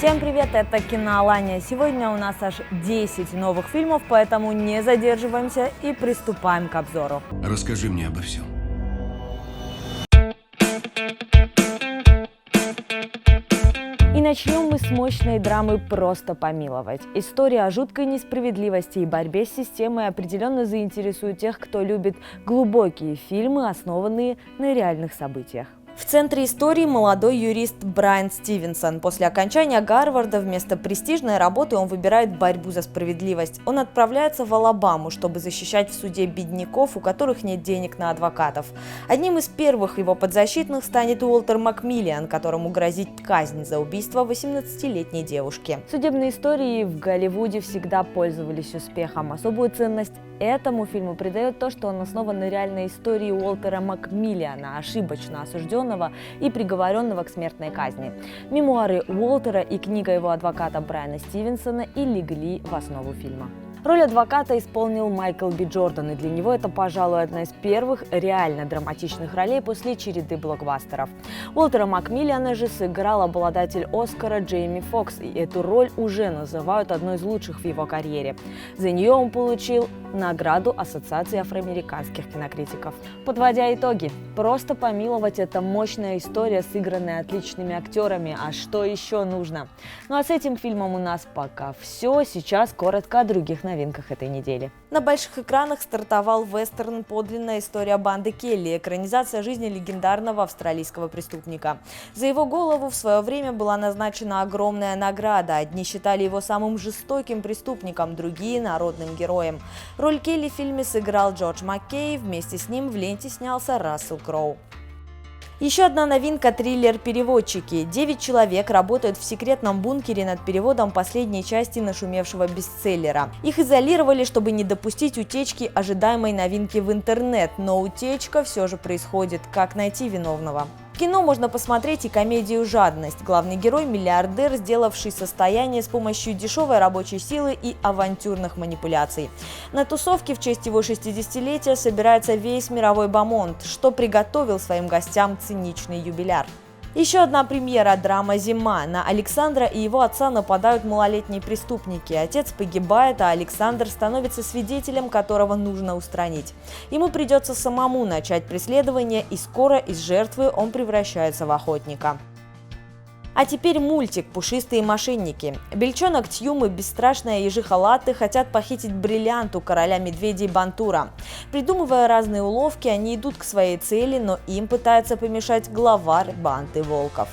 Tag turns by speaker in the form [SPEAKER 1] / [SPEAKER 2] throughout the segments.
[SPEAKER 1] Всем привет, это Киноалания. Сегодня у нас аж 10 новых фильмов, поэтому не задерживаемся и приступаем к обзору.
[SPEAKER 2] Расскажи мне обо всем.
[SPEAKER 1] И начнем мы с мощной драмы «Просто помиловать». История о жуткой несправедливости и борьбе с системой определенно заинтересует тех, кто любит глубокие фильмы, основанные на реальных событиях. В центре истории молодой юрист Брайан Стивенсон. После окончания Гарварда вместо престижной работы он выбирает борьбу за справедливость. Он отправляется в Алабаму, чтобы защищать в суде бедняков, у которых нет денег на адвокатов. Одним из первых его подзащитных станет Уолтер Макмиллиан, которому грозит казнь за убийство 18-летней девушки. Судебные истории в Голливуде всегда пользовались успехом. Особую ценность этому фильму придает то, что он основан на реальной истории Уолтера Макмиллиана, ошибочно осужденного и приговоренного к смертной казни. Мемуары Уолтера и книга его адвоката Брайана Стивенсона и легли в основу фильма. Роль адвоката исполнил Майкл Би Джордан, и для него это, пожалуй, одна из первых реально драматичных ролей после череды блокбастеров. Уолтера Макмиллиана же сыграл обладатель Оскара Джейми Фокс, и эту роль уже называют одной из лучших в его карьере. За нее он получил награду Ассоциации афроамериканских кинокритиков. Подводя итоги, «Просто помиловать» — это мощная история, сыгранная отличными актерами, а что еще нужно? Ну а с этим фильмом у нас пока все. Сейчас коротко о других новинках этой недели. На больших экранах стартовал вестерн «Подлинная история банды Келли», экранизация жизни легендарного австралийского преступника. За его голову в свое время была назначена огромная награда. Одни считали его самым жестоким преступником, другие – народным героем. Роль Келли в фильме сыграл Джордж Маккей, вместе с ним в ленте снялся Рассел Кроу. Еще одна новинка – триллер «Переводчики». 9 человек работают в секретном бункере над переводом последней части нашумевшего бестселлера. Их изолировали, чтобы не допустить утечки ожидаемой новинки в интернет, но утечка все же происходит. Как найти виновного? В кино можно посмотреть и комедию «Жадность». Главный герой – миллиардер, сделавший состояние с помощью дешевой рабочей силы и авантюрных манипуляций. На тусовке в честь его 60-летия собирается весь мировой бомонд, что приготовил своим гостям циничный юбиляр. Еще одна премьера – драма «Зима». На Александра и его отца нападают малолетние преступники. Отец погибает, а Александр становится свидетелем, которого нужно устранить. Ему придется самому начать преследование, и скоро из жертвы он превращается в охотника. А теперь мультик «Пушистые мошенники». Бельчонок Тьюм и бесстрашная ежиха Латте хотят похитить бриллиант у короля медведей Бантура. Придумывая разные уловки, они идут к своей цели, но им пытается помешать главарь банды волков.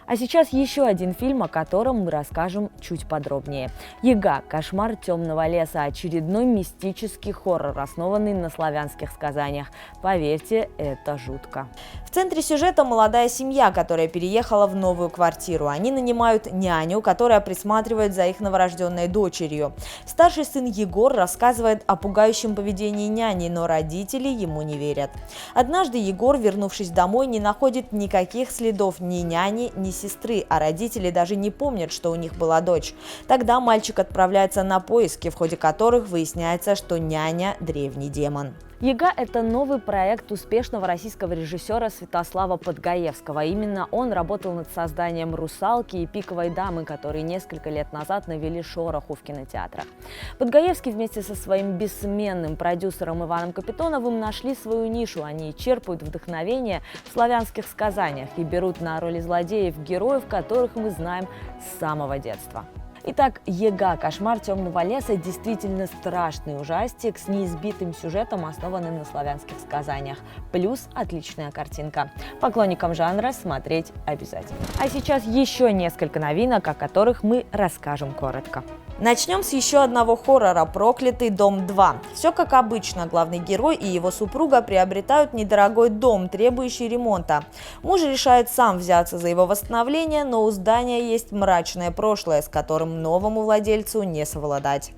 [SPEAKER 1] А сейчас еще один фильм, о котором мы расскажем чуть подробнее. «Яга. Кошмар темного леса» – очередной мистический хоррор, основанный на славянских сказаниях. Поверьте, это жутко. В центре сюжета молодая семья, которая переехала в новую квартиру. Они нанимают няню, которая присматривает за их новорожденной дочерью. Старший сын Егор рассказывает о пугающем поведении няни, но родители ему не верят. Однажды Егор, вернувшись домой, не находит никаких следов ни няни, ни сестры, а родители даже не помнят, что у них была дочь. Тогда мальчик отправляется на поиски, в ходе которых выясняется, что няня – древний демон. «Яга» – это новый проект успешного российского режиссера Святослава Подгаевского. Именно он работал над созданием «Русалки» и «Пиковой дамы», которые несколько лет назад навели шороху в кинотеатрах. Подгаевский вместе со своим бессменным продюсером Иваном Капитоновым нашли свою нишу. Они черпают вдохновение в славянских сказаниях и берут на роли злодеев героев, которых мы знаем с самого детства. Итак, «Яга. Кошмар темного леса» действительно страшный ужастик с неизбитым сюжетом, основанным на славянских сказаниях. Плюс отличная картинка. Поклонникам жанра смотреть обязательно. А сейчас еще несколько новинок, о которых мы расскажем коротко. Начнем с еще одного хоррора «Проклятый дом 2». Все как обычно, главный герой и его супруга приобретают недорогой дом, требующий ремонта. Муж решает сам взяться за его восстановление, но у здания есть мрачное прошлое, с которым новому владельцу не совладать.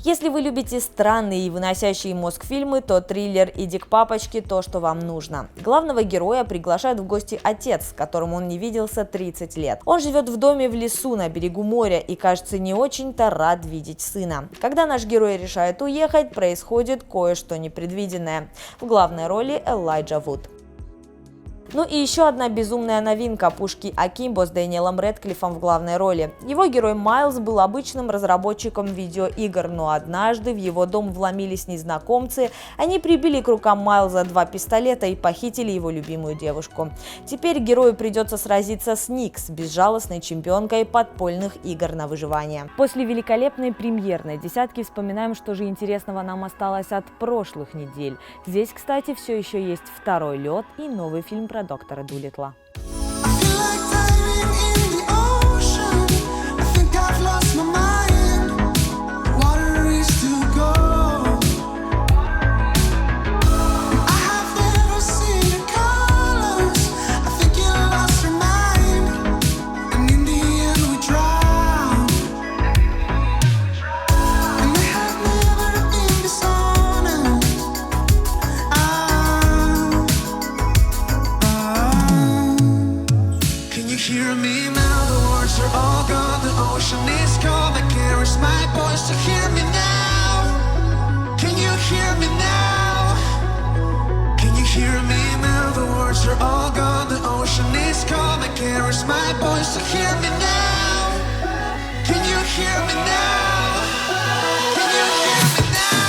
[SPEAKER 1] Если вы любите странные и выносящие мозг фильмы, то триллер «Иди к папочке» – то, что вам нужно. Главного героя приглашает в гости отец, с которым он не виделся 30 лет. Он живет в доме в лесу на берегу моря и, кажется, не очень-то рад видеть сына. Когда наш герой решает уехать, происходит кое-что непредвиденное. В главной роли Элайджа Вуд. Ну и еще одна безумная новинка – «Пушки Акимбо» с Дэниелом Рэдклиффом в главной роли. Его герой Майлз был обычным разработчиком видеоигр, но однажды в его дом вломились незнакомцы, они прибили к рукам Майлза 2 пистолета и похитили его любимую девушку. Теперь герою придется сразиться с Никс, безжалостной чемпионкой подпольных игр на выживание. После великолепной премьерной десятки вспоминаем, что же интересного нам осталось от прошлых недель. Здесь, кстати, все еще есть «Второй лед» и новый фильм про доктора Дулиттла.
[SPEAKER 2] Hear me now, the words are all gone, the ocean is calm, I can't reach my voice, so hear me now. Can you hear me now? Can you hear me now, the words are all gone, the ocean is calm, I can't reach my voice, so hear me now. Can you hear me now? Can you hear me now?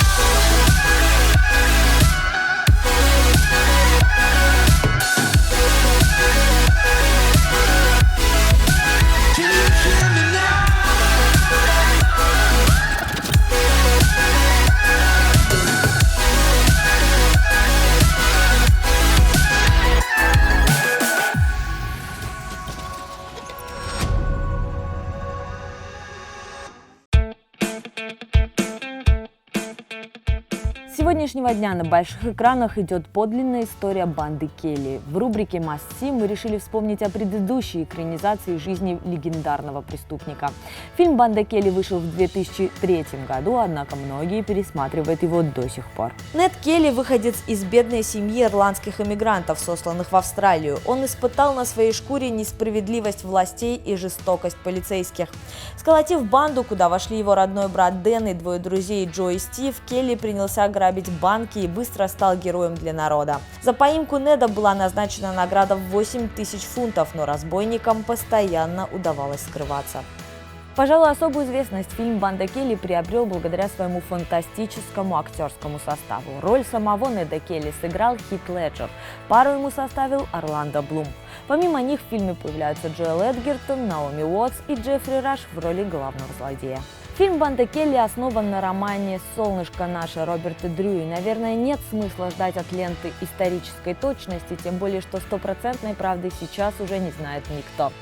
[SPEAKER 1] С сегодняшнего дня на больших экранах идет подлинная история банды Келли. В рубрике Must See мы решили вспомнить о предыдущей экранизации жизни легендарного преступника. Фильм «Банда Келли» вышел в 2003 году, однако многие пересматривают его до сих пор. Нед Келли – выходец из бедной семьи ирландских эмигрантов, сосланных в Австралию. Он испытал на своей шкуре несправедливость властей и жестокость полицейских. Сколотив банду, куда вошли его родной брат Дэн и 2 друзей Джо и Стив, Келли принялся грабить банки и быстро стал героем для народа. За поимку Неда была назначена награда в 8000 фунтов, но разбойникам постоянно удавалось скрываться. Пожалуй, особую известность фильм «Банда Келли» приобрел благодаря своему фантастическому актерскому составу. Роль самого Неда Келли сыграл Хит Леджер, пару ему составил Орландо Блум. Помимо них в фильме появляются Джоэл Эдгертон, Наоми Уотс и Джеффри Раш в роли главного злодея. Фильм «Банда Келли» основан на романе «Солнышко наше» Роберта Дрю, и, наверное, нет смысла ждать от ленты исторической точности, тем более, что стопроцентной правды сейчас уже не знает никто.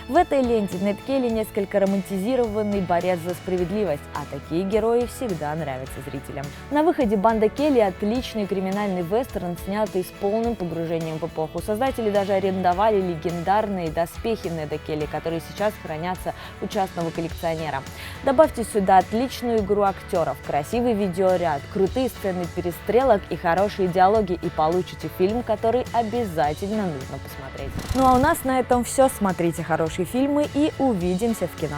[SPEAKER 1] В этой ленте Нед Келли несколько романтизированный борец за справедливость, а такие герои всегда нравятся зрителям. На выходе «Банда Келли» – отличный криминальный вестерн, снятый с полным погружением в эпоху. Создатели даже арендовали легендарные доспехи Неда Келли, которые сейчас хранятся у частного коллекционера. Добавьте сюда отличную игру актеров, красивый видеоряд, крутые сцены перестрелок и хорошие диалоги, и получите фильм, который обязательно нужно посмотреть. Ну а у нас на этом все. Смотрите хорошие фильмы и увидимся в кино.